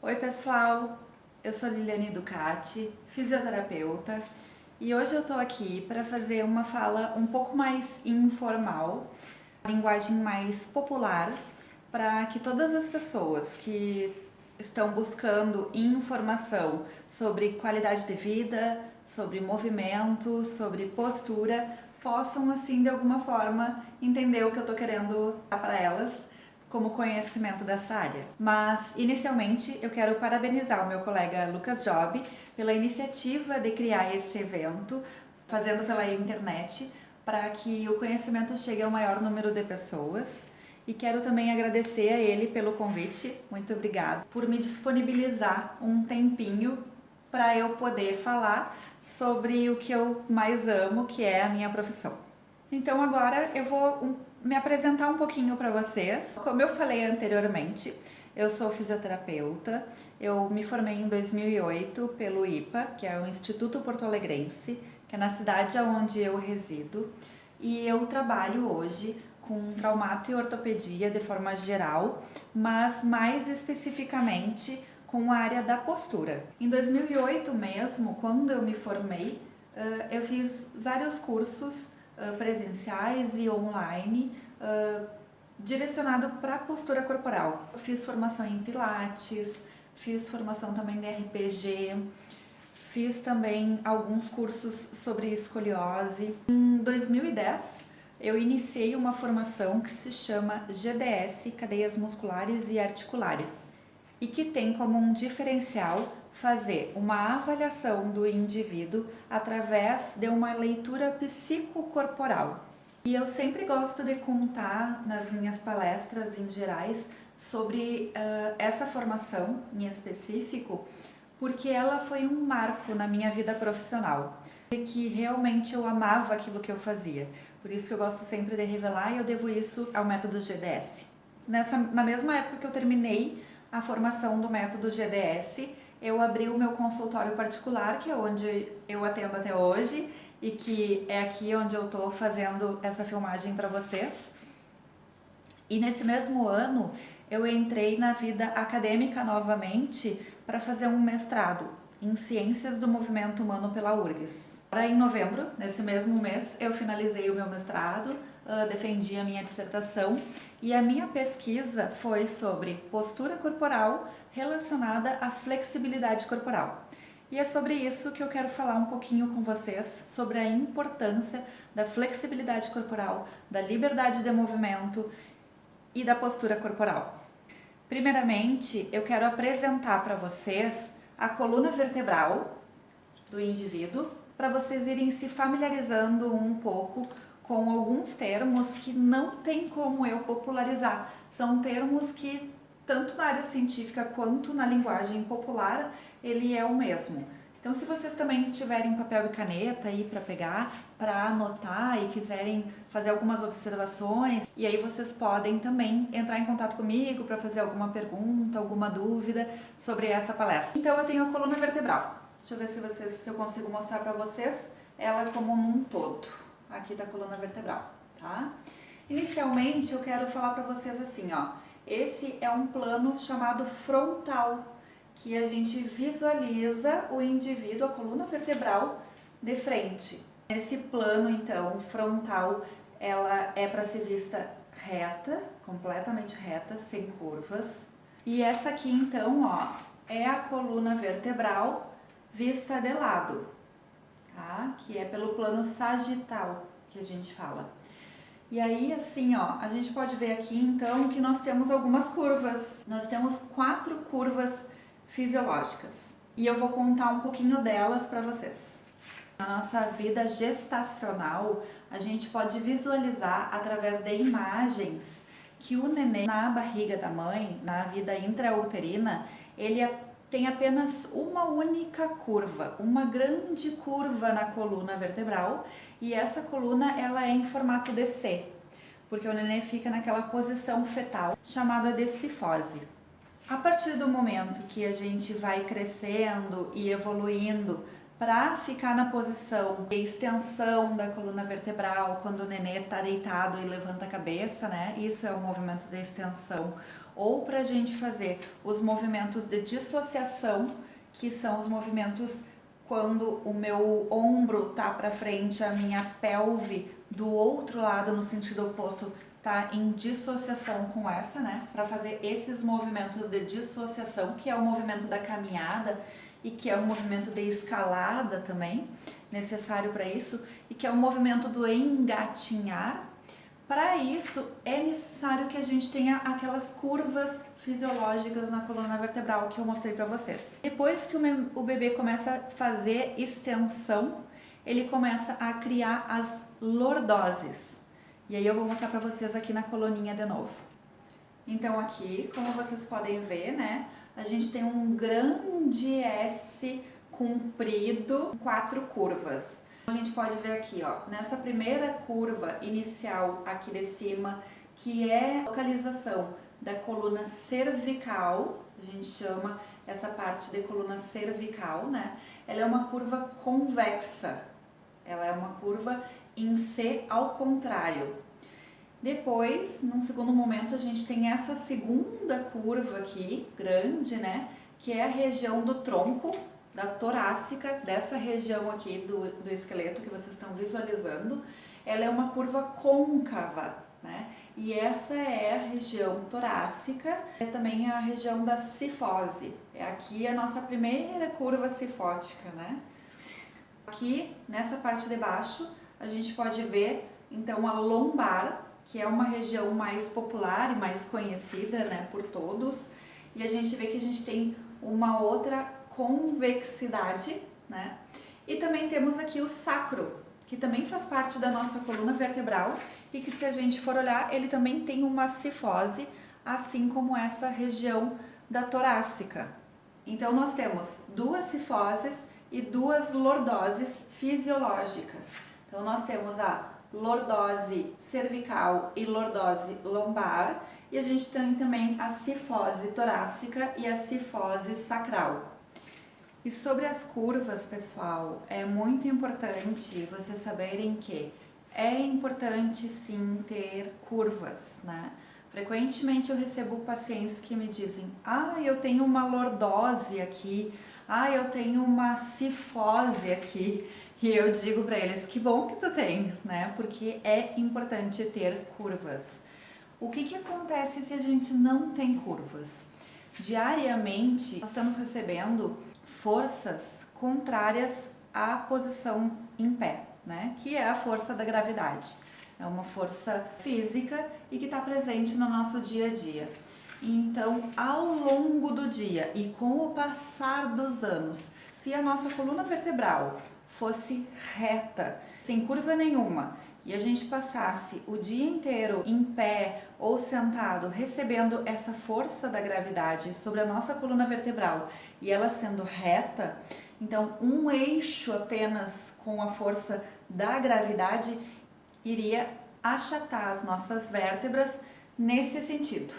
Oi pessoal, eu sou Liliane Ducati, fisioterapeuta, e hoje eu estou aqui para fazer uma fala um pouco mais informal, linguagem mais popular, para que todas as pessoas que estão buscando informação sobre qualidade de vida, sobre movimento, sobre postura, possam assim de alguma forma entender o que eu estou querendo dar para elas como conhecimento dessa área. Mas, inicialmente, eu quero parabenizar o meu colega Lucas Job pela iniciativa de criar esse evento, fazendo pela internet, para que o conhecimento chegue ao maior número de pessoas. E quero também agradecer a ele pelo convite, muito obrigada, por me disponibilizar um tempinho para eu poder falar sobre o que eu mais amo, que é a minha profissão. Então agora eu vou me apresentar um pouquinho para vocês. Como eu falei anteriormente, eu sou fisioterapeuta, eu me formei em 2008 pelo IPA, que é o Instituto Porto Alegrense, que é na cidade onde eu resido, e eu trabalho hoje com traumato e ortopedia de forma geral, mas mais especificamente com a área da postura. Em 2008 mesmo, quando eu me formei, eu fiz vários cursos presenciais e online direcionado para a postura corporal. Eu fiz formação em Pilates, fiz formação também de RPG, fiz também alguns cursos sobre escoliose. Em 2010 eu iniciei uma formação que se chama GDS, Cadeias Musculares e Articulares, e que tem como um diferencial fazer uma avaliação do indivíduo através de uma leitura psicocorporal. E eu sempre gosto de contar nas minhas palestras em gerais sobre essa formação em específico, porque ela foi um marco na minha vida profissional, que realmente eu amava aquilo que eu fazia. Por isso que eu gosto sempre de revelar e eu devo isso ao método GDS. Na mesma época que eu terminei a formação do método GDS, eu abri o meu consultório particular, que é onde eu atendo até hoje e que é aqui onde eu estou fazendo essa filmagem para vocês. E nesse mesmo ano eu entrei na vida acadêmica novamente para fazer um mestrado em Ciências do Movimento Humano pela URGS. Agora, em novembro, nesse mesmo mês, eu finalizei o meu mestrado, defendi a minha dissertação e a minha pesquisa foi sobre postura corporal relacionada à flexibilidade corporal. E é sobre isso que eu quero falar um pouquinho com vocês, sobre a importância da flexibilidade corporal, da liberdade de movimento e da postura corporal. Primeiramente, eu quero apresentar para vocês a coluna vertebral do indivíduo, para vocês irem se familiarizando um pouco com alguns termos que não tem como eu popularizar. São termos que, tanto na área científica quanto na linguagem popular, ele é o mesmo. Então, se vocês também tiverem papel e caneta aí para pegar, para anotar e quiserem fazer algumas observações, e aí vocês podem também entrar em contato comigo para fazer alguma pergunta, alguma dúvida sobre essa palestra. Então, eu tenho a coluna vertebral. Deixa eu ver se eu consigo mostrar para vocês ela como num todo. Aqui da coluna vertebral, tá? Inicialmente, eu quero falar para vocês assim, ó. Esse é um plano chamado frontal, que a gente visualiza o indivíduo, a coluna vertebral, de frente. Esse plano, então, frontal, ela é para ser vista reta, completamente reta, sem curvas. E essa aqui, então, ó, é a coluna vertebral vista de lado, tá? Que é pelo plano sagital que a gente fala. E aí, assim, ó, a gente pode ver aqui, então, que nós temos algumas curvas. Nós temos 4 curvas fisiológicas. E eu vou contar um pouquinho delas para vocês. Na nossa vida gestacional, a gente pode visualizar através de imagens que o neném na barriga da mãe, na vida intrauterina, ele tem apenas uma única curva, uma grande curva na coluna vertebral, e essa coluna ela é em formato de C, porque o neném fica naquela posição fetal chamada de cifose. A partir do momento que a gente vai crescendo e evoluindo para ficar na posição de extensão da coluna vertebral, quando o nenê está deitado e levanta a cabeça, né? Isso é o movimento de extensão. Ou para a gente fazer os movimentos de dissociação, que são os movimentos quando o meu ombro tá para frente, a minha pelve do outro lado, no sentido oposto, tá em dissociação com essa, né? Para fazer esses movimentos de dissociação, que é o movimento da caminhada e que é o movimento de escalada também, necessário para isso, e que é o movimento do engatinhar. Para isso, é necessário que a gente tenha aquelas curvas fisiológicas na coluna vertebral que eu mostrei para vocês. Depois que o bebê começa a fazer extensão, ele começa a criar as lordoses. E aí eu vou mostrar para vocês aqui na coluninha de novo. Então aqui, como vocês podem ver, né, a gente tem um grande S comprido, 4 curvas. A gente pode ver aqui, ó, nessa primeira curva inicial aqui de cima, que é a localização da coluna cervical, a gente chama essa parte de coluna cervical, né? Ela é uma curva convexa, ela é uma curva em C ao contrário. Depois, num segundo momento, a gente tem essa segunda curva aqui, grande, né? Que é a região do tronco, da torácica, dessa região aqui do esqueleto que vocês estão visualizando. Ela é uma curva côncava, né? E essa é a região torácica, é também a região da cifose. É aqui a nossa primeira curva cifótica, né? Aqui, nessa parte de baixo, a gente pode ver, então, a lombar, que é uma região mais popular e mais conhecida, né, por todos. E a gente vê que a gente tem uma outra convexidade, né? E também temos aqui o sacro, que também faz parte da nossa coluna vertebral e que, se a gente for olhar, ele também tem uma cifose, assim como essa região da torácica. Então nós temos 2 cifoses e 2 lordoses fisiológicas. Então nós temos a lordose cervical e lordose lombar, e a gente tem também a cifose torácica e a cifose sacral. E sobre as curvas, pessoal, é muito importante vocês saberem que é importante sim ter curvas, né? Frequentemente eu recebo pacientes que me dizem: ah, eu tenho uma lordose aqui, ah, eu tenho uma cifose aqui. E eu digo para eles: que bom que tu tem, né? Porque é importante ter curvas. O que acontece se a gente não tem curvas? Diariamente, nós estamos recebendo forças contrárias à posição em pé, né? Que é a força da gravidade. É uma força física e que está presente no nosso dia a dia. Então, ao longo do dia e com o passar dos anos, se a nossa coluna vertebral fosse reta, sem curva nenhuma, e a gente passasse o dia inteiro em pé ou sentado recebendo essa força da gravidade sobre a nossa coluna vertebral e ela sendo reta, então um eixo apenas com a força da gravidade iria achatar as nossas vértebras nesse sentido,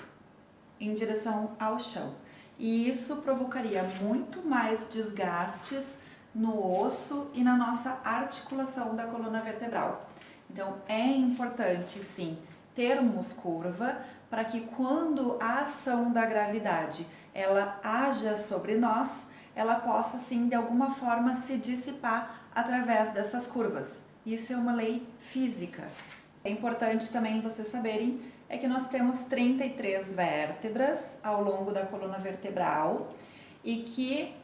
em direção ao chão. E isso provocaria muito mais desgastes no osso e na nossa articulação da coluna vertebral. Então é importante sim termos curva para que, quando a ação da gravidade ela haja sobre nós, ela possa sim de alguma forma se dissipar através dessas curvas. Isso é uma lei física. É importante também vocês saberem é que nós temos 33 vértebras ao longo da coluna vertebral e que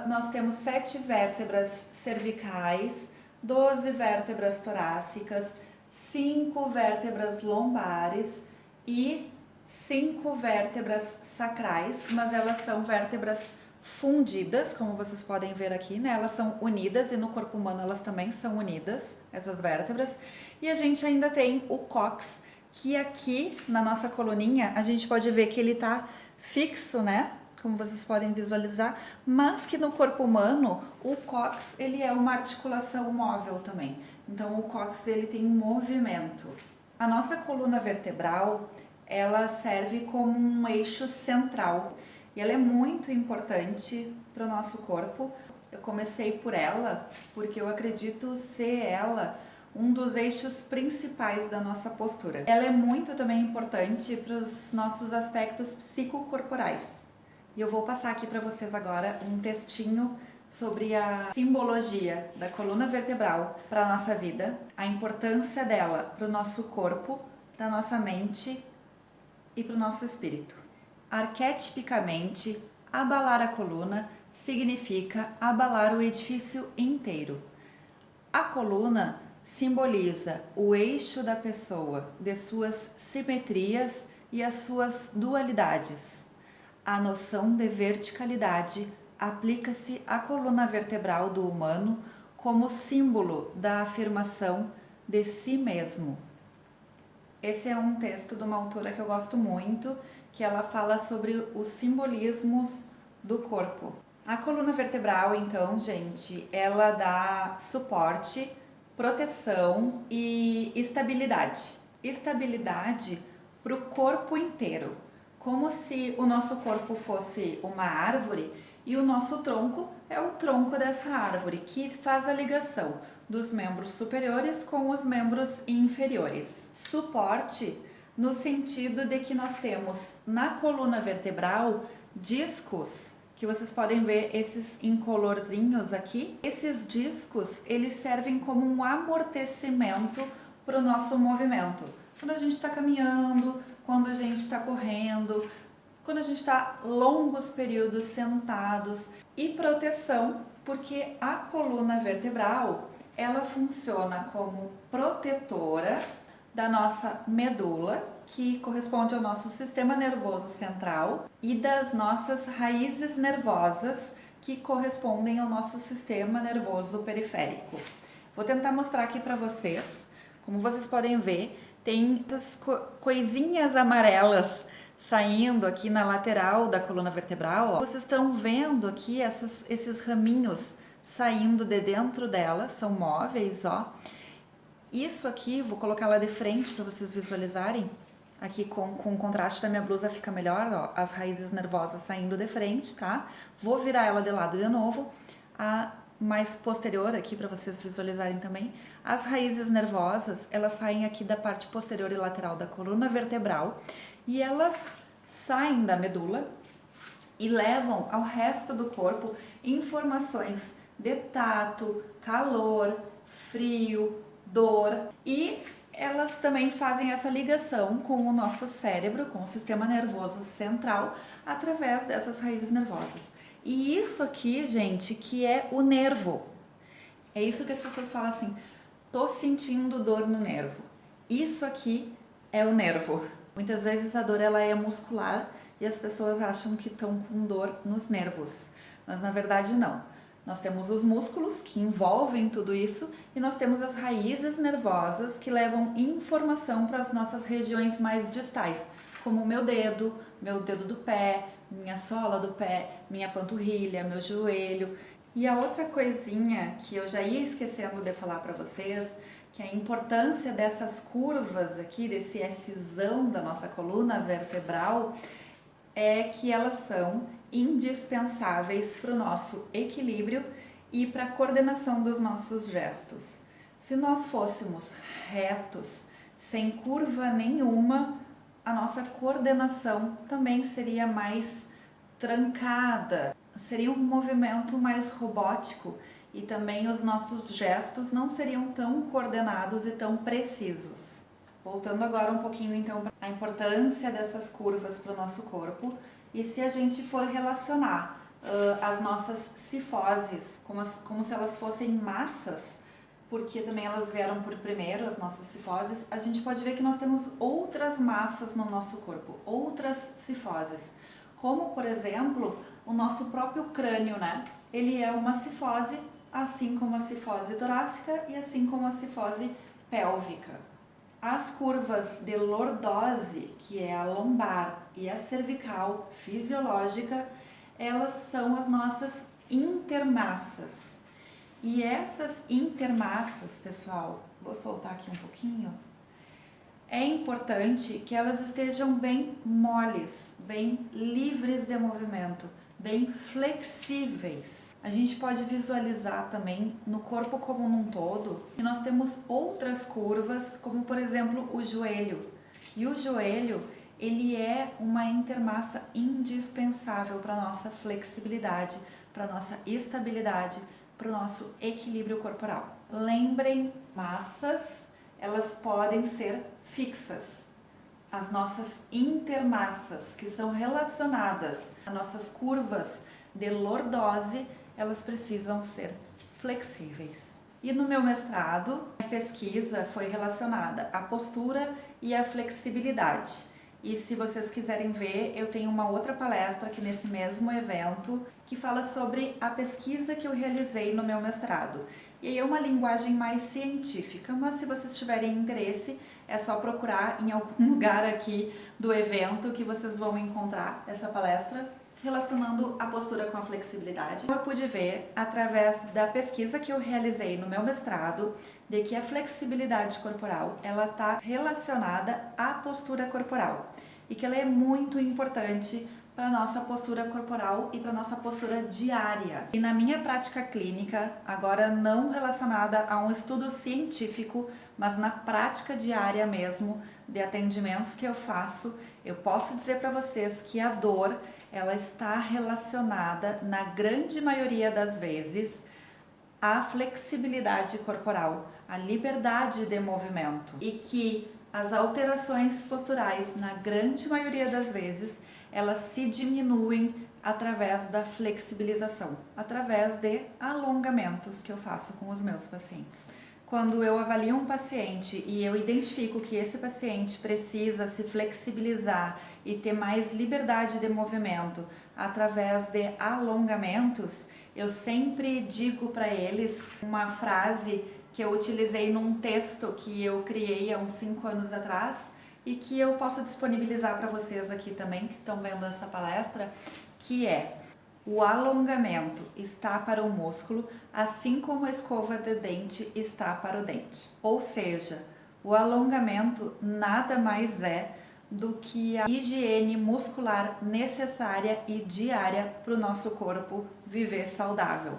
nós temos 7 vértebras cervicais, 12 vértebras torácicas, 5 vértebras lombares e 5 vértebras sacrais, mas elas são vértebras fundidas, como vocês podem ver aqui, né? Elas são unidas e no corpo humano elas também são unidas, essas vértebras. E a gente ainda tem o cóccix, que aqui na nossa coluninha a gente pode ver que ele tá fixo, né? Como vocês podem visualizar, mas que no corpo humano o cóccix ele é uma articulação móvel também. Então o cóccix ele tem movimento. A nossa coluna vertebral ela serve como um eixo central e ela é muito importante para o nosso corpo. Eu comecei por ela porque eu acredito ser ela um dos eixos principais da nossa postura. Ela é muito também importante para os nossos aspectos psicocorporais. E eu vou passar aqui para vocês agora um textinho sobre a simbologia da coluna vertebral para a nossa vida, a importância dela para o nosso corpo, para a nossa mente e para o nosso espírito. Arquetipicamente, abalar a coluna significa abalar o edifício inteiro. A coluna simboliza o eixo da pessoa, de suas simetrias e as suas dualidades. A noção de verticalidade aplica-se à coluna vertebral do humano como símbolo da afirmação de si mesmo. Esse é um texto de uma autora que eu gosto muito, que ela fala sobre os simbolismos do corpo. A coluna vertebral, então, gente, ela dá suporte, proteção e estabilidade. Estabilidade para o corpo inteiro, como se o nosso corpo fosse uma árvore e o nosso tronco é o tronco dessa árvore, que faz a ligação dos membros superiores com os membros inferiores. Suporte no sentido de que nós temos na coluna vertebral discos, que vocês podem ver esses incolorzinhos aqui. Esses discos, eles servem como um amortecimento para o nosso movimento. Quando a gente está caminhando, quando a gente está correndo, quando a gente está longos períodos sentados, e proteção, porque a coluna vertebral, ela funciona como protetora da nossa medula, que corresponde ao nosso sistema nervoso central, e das nossas raízes nervosas, que correspondem ao nosso sistema nervoso periférico. Vou tentar mostrar aqui para vocês. Como vocês podem ver, tem essas coisinhas amarelas saindo aqui na lateral da coluna vertebral. Ó. Vocês estão vendo aqui esses raminhos saindo de dentro dela, são móveis, ó. Isso aqui, vou colocar lá de frente para vocês visualizarem. Aqui com o contraste da minha blusa fica melhor, ó, as raízes nervosas saindo de frente, tá? Vou virar ela de lado de novo. A mais posterior aqui para vocês visualizarem também. As raízes nervosas, elas saem aqui da parte posterior e lateral da coluna vertebral e elas saem da medula e levam ao resto do corpo informações de tato, calor, frio, dor, e elas também fazem essa ligação com o nosso cérebro, com o sistema nervoso central, através dessas raízes nervosas. E isso aqui, gente, que é o nervo. É isso que as pessoas falam assim, tô sentindo dor no nervo. Isso aqui é o nervo. Muitas vezes a dor ela é muscular e as pessoas acham que estão com dor nos nervos, mas na verdade não. Nós temos os músculos que envolvem tudo isso e nós temos as raízes nervosas que levam informação para as nossas regiões mais distais, como o meu dedo do pé, minha sola do pé, minha panturrilha, meu joelho. E a outra coisinha que eu já ia esquecendo de falar para vocês, que é a importância dessas curvas aqui, desse Szão da nossa coluna vertebral, é que elas são indispensáveis para o nosso equilíbrio e para a coordenação dos nossos gestos. Se nós fôssemos retos, sem curva nenhuma, a nossa coordenação também seria mais trancada, seria um movimento mais robótico e também os nossos gestos não seriam tão coordenados e tão precisos. Voltando agora um pouquinho então para a importância dessas curvas para o nosso corpo, e se a gente for relacionar as nossas cifoses como se elas fossem massas, porque também elas vieram por primeiro, as nossas cifoses, a gente pode ver que nós temos outras massas no nosso corpo, outras cifoses, como por exemplo o nosso próprio crânio, né? Ele é uma cifose, assim como a cifose torácica e assim como a cifose pélvica. As curvas de lordose, que é a lombar, e a cervical fisiológica, elas são as nossas intermassas. E essas intermassas, pessoal, vou soltar aqui um pouquinho, é importante que elas estejam bem moles, bem livres de movimento, bem flexíveis. A gente pode visualizar também no corpo como um todo que nós temos outras curvas, como por exemplo o joelho. E o joelho, ele é uma intermassa indispensável para a nossa flexibilidade, para a nossa estabilidade, para o nosso equilíbrio corporal. Lembrem, massas, elas podem ser fixas. As nossas intermassas, que são relacionadas às nossas curvas de lordose, elas precisam ser flexíveis. E no meu mestrado, a pesquisa foi relacionada à postura e à flexibilidade. E se vocês quiserem ver, eu tenho uma outra palestra aqui nesse mesmo evento que fala sobre a pesquisa que eu realizei no meu mestrado. E aí é uma linguagem mais científica, mas se vocês tiverem interesse, é só procurar em algum lugar aqui do evento que vocês vão encontrar essa palestra relacionando a postura com a flexibilidade. Eu pude ver, através da pesquisa que eu realizei no meu mestrado, de que a flexibilidade corporal, ela está relacionada à postura corporal e que ela é muito importante para a nossa postura corporal e para a nossa postura diária. E na minha prática clínica, agora não relacionada a um estudo científico, mas na prática diária mesmo, de atendimentos que eu faço, eu posso dizer para vocês que a dor, ela está relacionada, na grande maioria das vezes, à flexibilidade corporal, à liberdade de movimento, e que as alterações posturais, na grande maioria das vezes, elas se diminuem através da flexibilização, através de alongamentos que eu faço com os meus pacientes. Quando eu avalio um paciente e eu identifico que esse paciente precisa se flexibilizar e ter mais liberdade de movimento através de alongamentos, eu sempre digo para eles uma frase que eu utilizei num texto que eu criei há uns 5 anos atrás e que eu posso disponibilizar para vocês aqui também que estão vendo essa palestra, que é: o alongamento está para o músculo, assim como a escova de dente está para o dente. Ou seja, o alongamento nada mais é do que a higiene muscular necessária e diária para o nosso corpo viver saudável.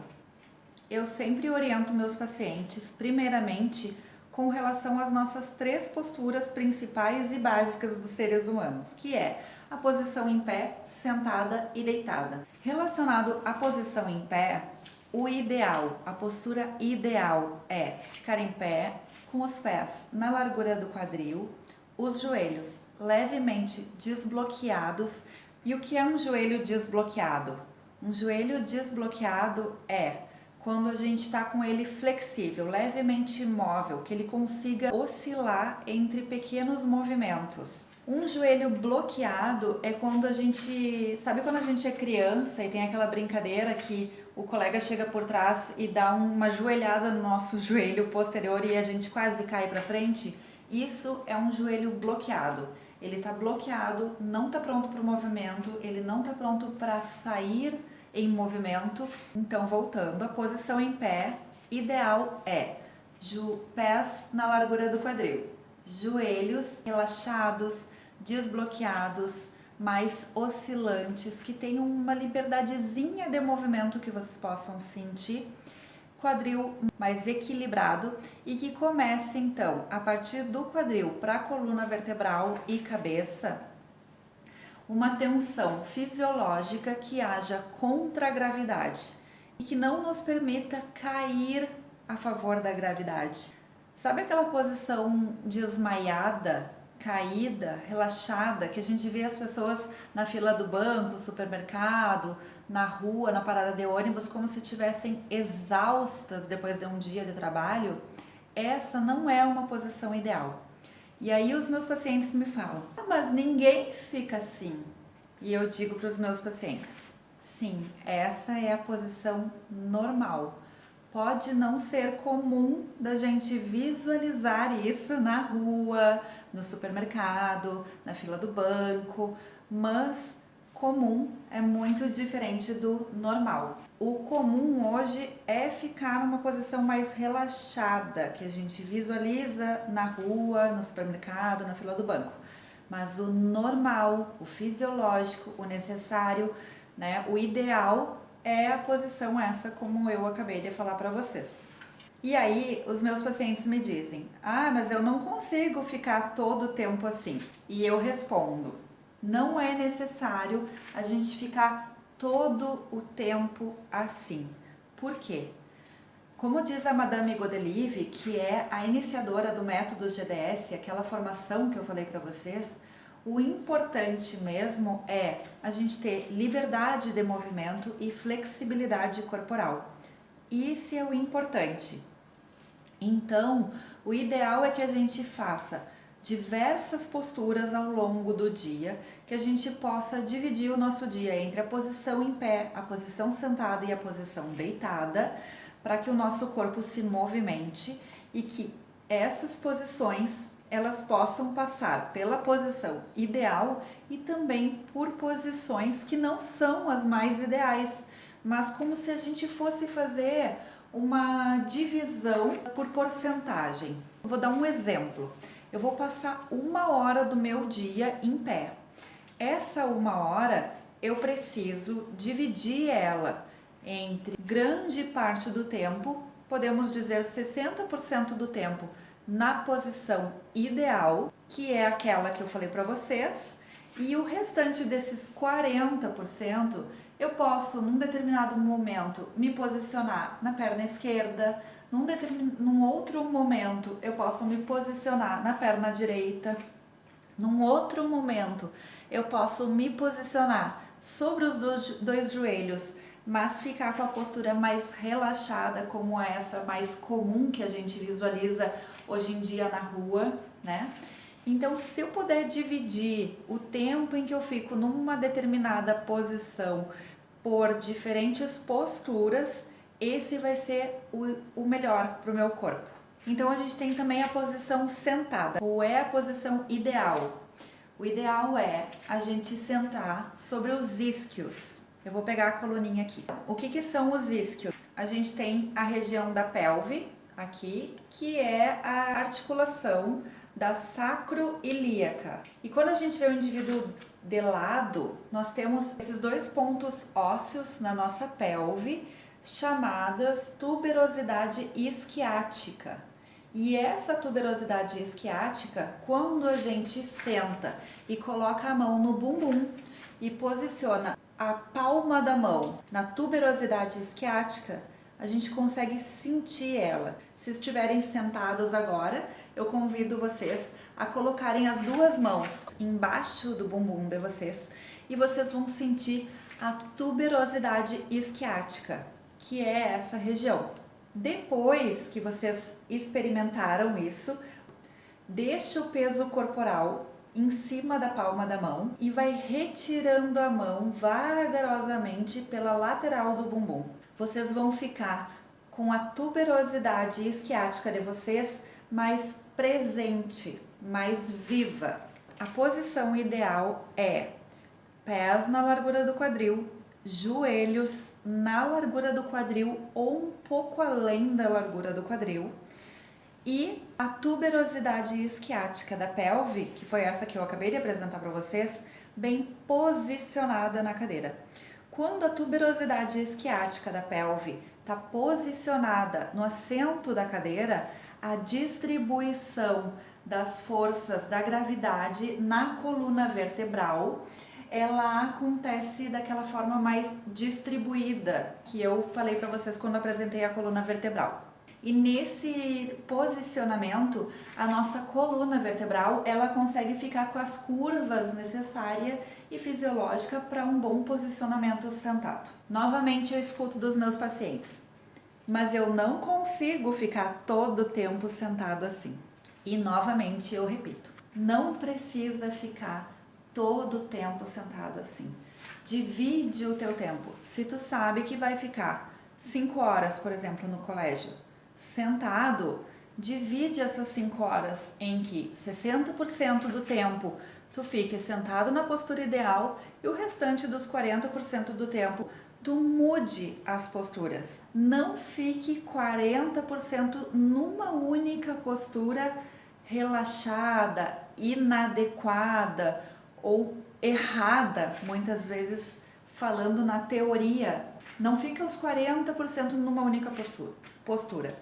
Eu sempre oriento meus pacientes, primeiramente, com relação às nossas 3 posturas principais e básicas dos seres humanos, que é a posição em pé, sentada e deitada. Relacionado à posição em pé, o ideal, a postura ideal é ficar em pé, com os pés na largura do quadril, os joelhos levemente desbloqueados. E o que é um joelho desbloqueado? Um joelho desbloqueado é quando a gente está com ele flexível, levemente imóvel, que ele consiga oscilar entre pequenos movimentos. Um joelho bloqueado é quando a gente... Sabe quando a gente é criança e tem aquela brincadeira que o colega chega por trás e dá uma joelhada no nosso joelho posterior e a gente quase cai para frente? Isso é um joelho bloqueado. Ele está bloqueado, não está pronto para o movimento, ele não está pronto para sair em movimento. Então, voltando, a posição em pé ideal é pés na largura do quadril, joelhos relaxados, desbloqueados, mais oscilantes, que tenham uma liberdadezinha de movimento que vocês possam sentir, quadril mais equilibrado e que comece então a partir do quadril para a coluna vertebral e cabeça, uma tensão fisiológica que haja contra a gravidade e que não nos permita cair a favor da gravidade. Sabe aquela posição desmaiada, caída, relaxada, que a gente vê as pessoas na fila do banco, supermercado, na rua, na parada de ônibus, como se estivessem exaustas depois de um dia de trabalho? Essa não é uma posição ideal. E aí os meus pacientes me falam: mas ninguém fica assim. E eu digo para os meus pacientes: sim, essa é a posição normal. Pode não ser comum da gente visualizar isso na rua, no supermercado, na fila do banco, mas comum é muito diferente do normal. O comum hoje é ficar numa posição mais relaxada, que a gente visualiza na rua, no supermercado, na fila do banco. Mas o normal, o fisiológico, o necessário, né? O ideal é a posição essa, como eu acabei de falar para vocês. E aí, os meus pacientes me dizem: ah, mas eu não consigo ficar todo o tempo assim. E eu respondo: não é necessário a gente ficar todo o tempo assim. Por quê? Como diz a Madame Godelieve, que é a iniciadora do método GDS, aquela formação que eu falei para vocês, o importante mesmo é a gente ter liberdade de movimento e flexibilidade corporal. Isso é o importante. Então, o ideal é que a gente faça diversas posturas ao longo do dia, que a gente possa dividir o nosso dia entre a posição em pé, a posição sentada e a posição deitada, para que o nosso corpo se movimente e que essas posições elas possam passar pela posição ideal e também por posições que não são as mais ideais, mas como se a gente fosse fazer uma divisão por porcentagem. Vou dar um exemplo. Eu vou passar 1 hora do meu dia em pé. Essa 1 hora eu preciso dividir ela entre grande parte do tempo, podemos dizer 60% do tempo, na posição ideal, que é aquela que eu falei para vocês, e o restante desses 40% eu posso, num determinado momento, me posicionar na perna esquerda, num outro momento eu posso me posicionar na perna direita, num outro momento eu posso me posicionar sobre os dois joelhos, mas ficar com a postura mais relaxada, como essa mais comum que a gente visualiza hoje em dia na rua, né? Então, se eu puder dividir o tempo em que eu fico numa determinada posição por diferentes posturas, esse vai ser o melhor para o meu corpo. Então, a gente tem também a posição sentada. Qual é a posição ideal? O ideal é a gente sentar sobre os isquios. Eu vou pegar a coluninha aqui. O que são os isquios? A gente tem a região da pelve aqui, que é a articulação da sacroiliaca. E quando a gente vê o indivíduo de lado, nós temos esses 2 pontos ósseos na nossa pelve, chamadas tuberosidade isquiática. E essa tuberosidade isquiática, quando a gente senta e coloca a mão no bumbum e posiciona a palma da mão na tuberosidade isquiática, a gente consegue sentir ela. Se estiverem sentados agora, eu convido vocês a colocarem as 2 mãos embaixo do bumbum de vocês e vocês vão sentir a tuberosidade isquiática, que é essa região. Depois que vocês experimentaram isso, deixa o peso corporal em cima da palma da mão e vai retirando a mão vagarosamente pela lateral do bumbum. Vocês vão ficar com a tuberosidade isquiática de vocês mais presente, mais viva. A posição ideal é pés na largura do quadril, joelhos na largura do quadril ou um pouco além da largura do quadril, e a tuberosidade isquiática da pelve, que foi essa que eu acabei de apresentar para vocês, bem posicionada na cadeira. Quando a tuberosidade isquiática da pelve está posicionada no assento da cadeira, a distribuição das forças da gravidade na coluna vertebral, ela acontece daquela forma mais distribuída, que eu falei para vocês quando apresentei a coluna vertebral. E nesse posicionamento, a nossa coluna vertebral, ela consegue ficar com as curvas necessárias e fisiológicas para um bom posicionamento sentado. Novamente eu escuto dos meus pacientes: mas eu não consigo ficar todo o tempo sentado assim. E novamente eu repito, não precisa ficar todo o tempo sentado assim. Divide o teu tempo. Se tu sabe que vai ficar 5 horas, por exemplo, no colégio, sentado, divide essas 5 horas em que 60% do tempo tu fique sentado na postura ideal e o restante dos 40% do tempo tu mude as posturas. Não fique 40% numa única postura relaxada, inadequada ou errada, muitas vezes falando na teoria, não fica os 40% numa única postura.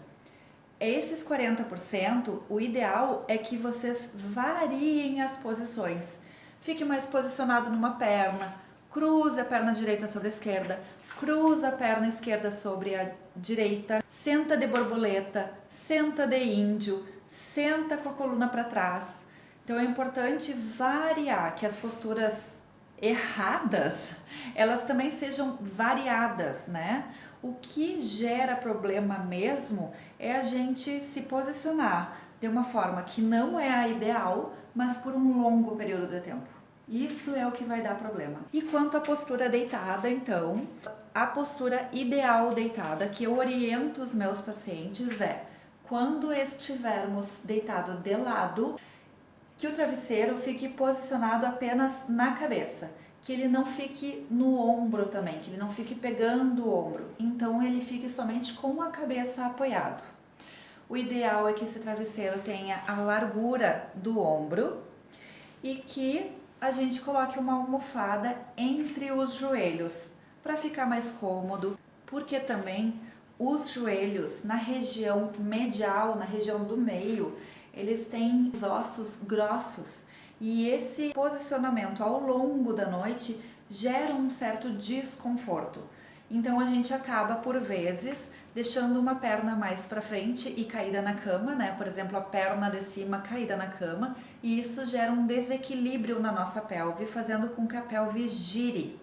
Esses 40%, o ideal é que vocês variem as posições. Fique mais posicionado numa perna, cruze a perna direita sobre a esquerda, cruza a perna esquerda sobre a direita, senta de borboleta, senta de índio, senta com a coluna para trás. Então é importante variar, que as posturas erradas, elas também sejam variadas, né? O que gera problema mesmo é a gente se posicionar de uma forma que não é a ideal, mas por um longo período de tempo. Isso é o que vai dar problema. E quanto à postura deitada, então, a postura ideal deitada que eu oriento os meus pacientes é quando estivermos deitado de lado, que o travesseiro fique posicionado apenas na cabeça, que ele não fique no ombro também, que ele não fique pegando o ombro, então ele fique somente com a cabeça apoiado. O ideal é que esse travesseiro tenha a largura do ombro e que a gente coloque uma almofada entre os joelhos para ficar mais cômodo, porque também os joelhos na região medial, na região do meio, eles têm os ossos grossos e esse posicionamento ao longo da noite gera um certo desconforto. Então a gente acaba por vezes deixando uma perna mais para frente e caída na cama, né? Por exemplo, a perna de cima caída na cama, e isso gera um desequilíbrio na nossa pelve, fazendo com que a pelve gire.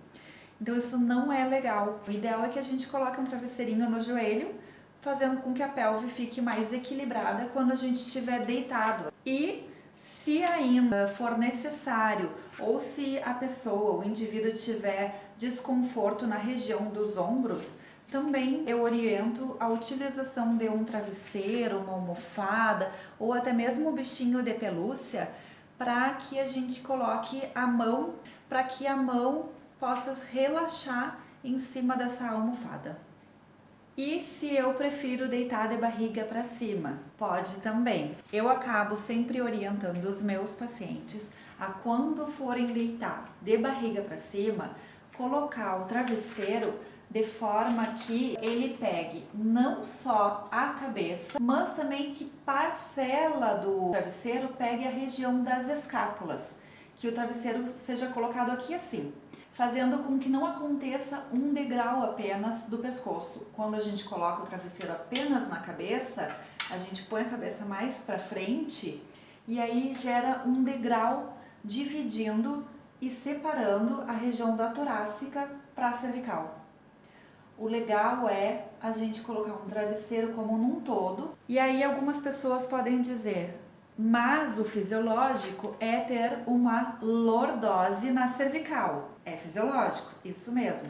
Então isso não é legal. O ideal é que a gente coloque um travesseirinho no joelho, fazendo com que a pelve fique mais equilibrada quando a gente estiver deitado. E se ainda for necessário, ou se a pessoa, o indivíduo tiver desconforto na região dos ombros, também eu oriento a utilização de um travesseiro, uma almofada ou até mesmo um bichinho de pelúcia para que a gente coloque a mão, para que a mão possa relaxar em cima dessa almofada. E se eu prefiro deitar de barriga para cima? Pode também. Eu acabo sempre orientando os meus pacientes a quando forem deitar de barriga para cima, colocar o travesseiro de forma que ele pegue não só a cabeça, mas também que parcela do travesseiro pegue a região das escápulas, que o travesseiro seja colocado aqui assim, fazendo com que não aconteça um degrau apenas do pescoço. Quando a gente coloca o travesseiro apenas na cabeça, a gente põe a cabeça mais para frente e aí gera um degrau dividindo e separando a região da torácica para a cervical. O legal é a gente colocar um travesseiro como num todo. E aí algumas pessoas podem dizer, mas o fisiológico é ter uma lordose na cervical. É fisiológico, isso mesmo.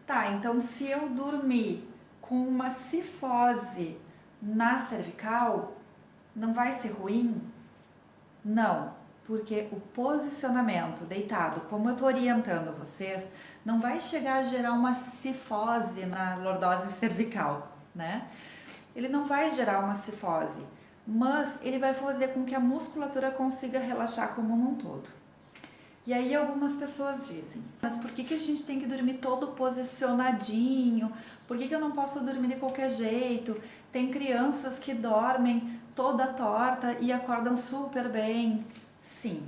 Tá, então se eu dormir com uma cifose na cervical, não vai ser ruim? Não, porque o posicionamento deitado, como eu estou orientando vocês, não vai chegar a gerar uma cifose na lordose cervical, né? Ele não vai gerar uma cifose, mas ele vai fazer com que a musculatura consiga relaxar como num todo. E aí algumas pessoas dizem, mas por que a gente tem que dormir todo posicionadinho? Por que eu não posso dormir de qualquer jeito? Tem crianças que dormem toda torta e acordam super bem. Sim,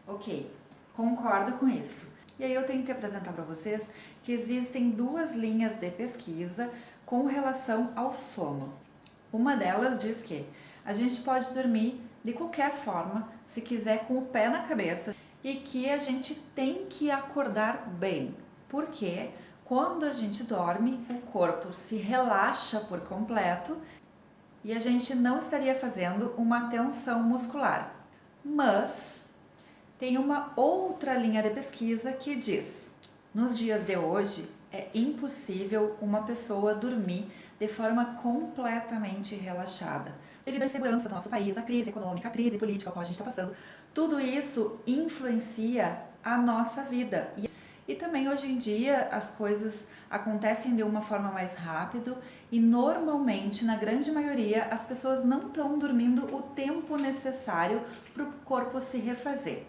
ok, concordo com isso. E aí eu tenho que apresentar para vocês que existem duas linhas de pesquisa com relação ao sono. Uma delas diz que a gente pode dormir de qualquer forma, se quiser com o pé na cabeça, e que a gente tem que acordar bem, porque quando a gente dorme, o corpo se relaxa por completo e a gente não estaria fazendo uma tensão muscular. Mas tem uma outra linha de pesquisa que diz: nos dias de hoje é impossível uma pessoa dormir de forma completamente relaxada. Devido à insegurança do nosso país, a crise econômica, a crise política a qual a gente está passando, tudo isso influencia a nossa vida. E também hoje em dia as coisas acontecem de uma forma mais rápido e normalmente, na grande maioria, as pessoas não estão dormindo o tempo necessário para o corpo se refazer.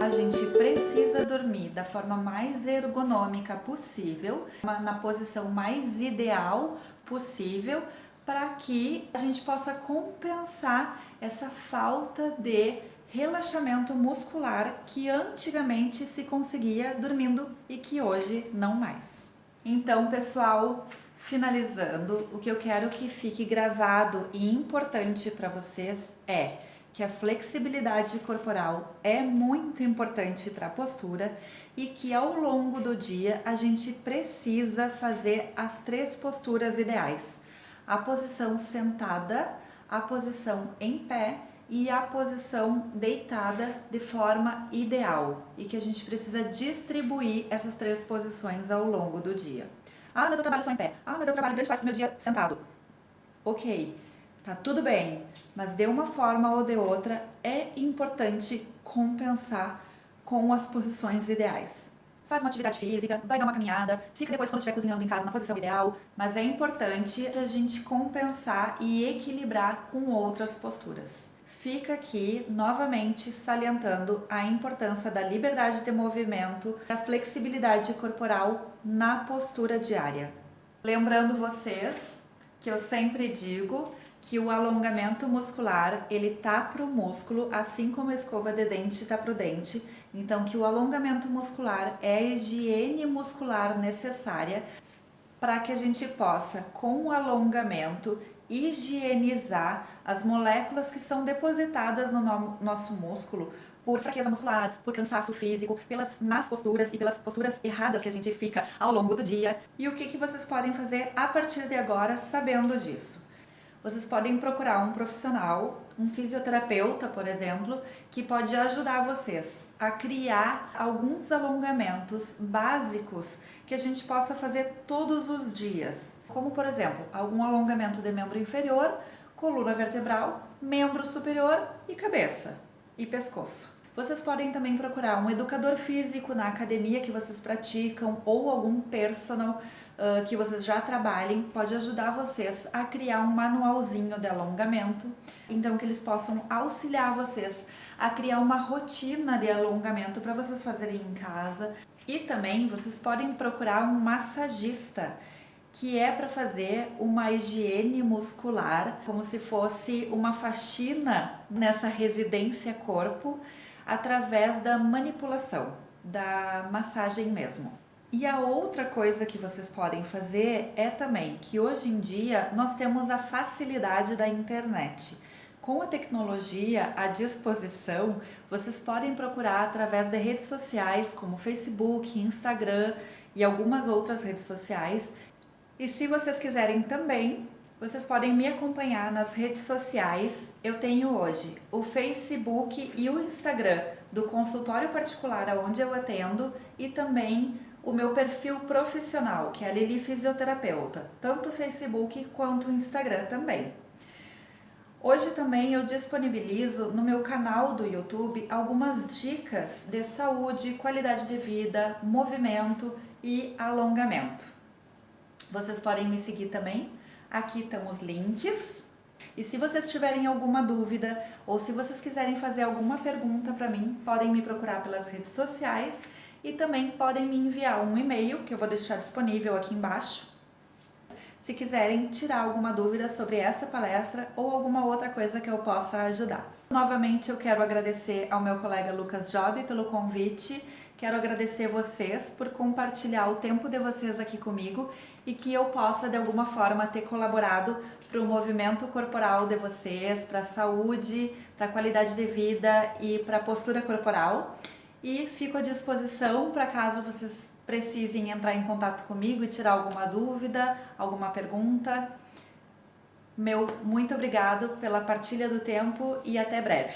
A gente precisa precisa dormir da forma mais ergonômica possível, na posição mais ideal possível, para que a gente possa compensar essa falta de relaxamento muscular que antigamente se conseguia dormindo e que hoje não mais. Então, pessoal, finalizando, o que eu quero que fique gravado e importante para vocês é que a flexibilidade corporal é muito importante para a postura e que ao longo do dia a gente precisa fazer as 3 posturas ideais: a posição sentada, a posição em pé e a posição deitada de forma ideal, e que a gente precisa distribuir essas 3 posições ao longo do dia. Ah, mas eu trabalho só em pé. Ah, mas eu trabalho grande parte do meu dia sentado. Ok, tá tudo bem, mas de uma forma ou de outra é importante compensar com as posições ideais. Faz uma atividade física, vai dar uma caminhada, fica depois quando estiver cozinhando em casa na posição ideal, mas é importante a gente compensar e equilibrar com outras posturas. Fica aqui novamente salientando a importância da liberdade de movimento, da flexibilidade corporal na postura diária. Lembrando vocês que eu sempre digo que o alongamento muscular, ele tá pro músculo, assim como a escova de dente tá pro dente. Então, que o alongamento muscular é a higiene muscular necessária para que a gente possa, com o alongamento, higienizar as moléculas que são depositadas no nosso músculo por fraqueza muscular, por cansaço físico, pelas más posturas e pelas posturas erradas que a gente fica ao longo do dia. E o que vocês podem fazer a partir de agora sabendo disso? Vocês podem procurar um profissional, um fisioterapeuta, por exemplo, que pode ajudar vocês a criar alguns alongamentos básicos que a gente possa fazer todos os dias. Como, por exemplo, algum alongamento de membro inferior, coluna vertebral, membro superior e cabeça e pescoço. Vocês podem também procurar um educador físico na academia que vocês praticam ou algum personal que vocês já trabalhem, pode ajudar vocês a criar um manualzinho de alongamento, então que eles possam auxiliar vocês a criar uma rotina de alongamento para vocês fazerem em casa. E também vocês podem procurar um massagista, que é para fazer uma higiene muscular, como se fosse uma faxina nessa residência corpo, através da manipulação, da massagem mesmo. E a outra coisa que vocês podem fazer é também que hoje em dia nós temos a facilidade da internet. Com a tecnologia à disposição, vocês podem procurar através de redes sociais como Facebook, Instagram e algumas outras redes sociais. E se vocês quiserem também, vocês podem me acompanhar nas redes sociais. Eu tenho hoje o Facebook e o Instagram do consultório particular onde eu atendo e também o meu perfil profissional, que é a Lili Fisioterapeuta, tanto o Facebook quanto o Instagram também. Hoje também eu disponibilizo no meu canal do YouTube algumas dicas de saúde, qualidade de vida, movimento e alongamento. Vocês podem me seguir também, aqui estão os links. E se vocês tiverem alguma dúvida ou se vocês quiserem fazer alguma pergunta para mim, podem me procurar pelas redes sociais e também podem me enviar um e-mail, que eu vou deixar disponível aqui embaixo, se quiserem tirar alguma dúvida sobre essa palestra ou alguma outra coisa que eu possa ajudar. Novamente eu quero agradecer ao meu colega Lucas Job pelo convite, quero agradecer vocês por compartilhar o tempo de vocês aqui comigo e que eu possa de alguma forma ter colaborado para o movimento corporal de vocês, para a saúde, para a qualidade de vida e para a postura corporal. E fico à disposição para caso vocês precisem entrar em contato comigo e tirar alguma dúvida, alguma pergunta. Muito obrigado pela partilha do tempo e até breve.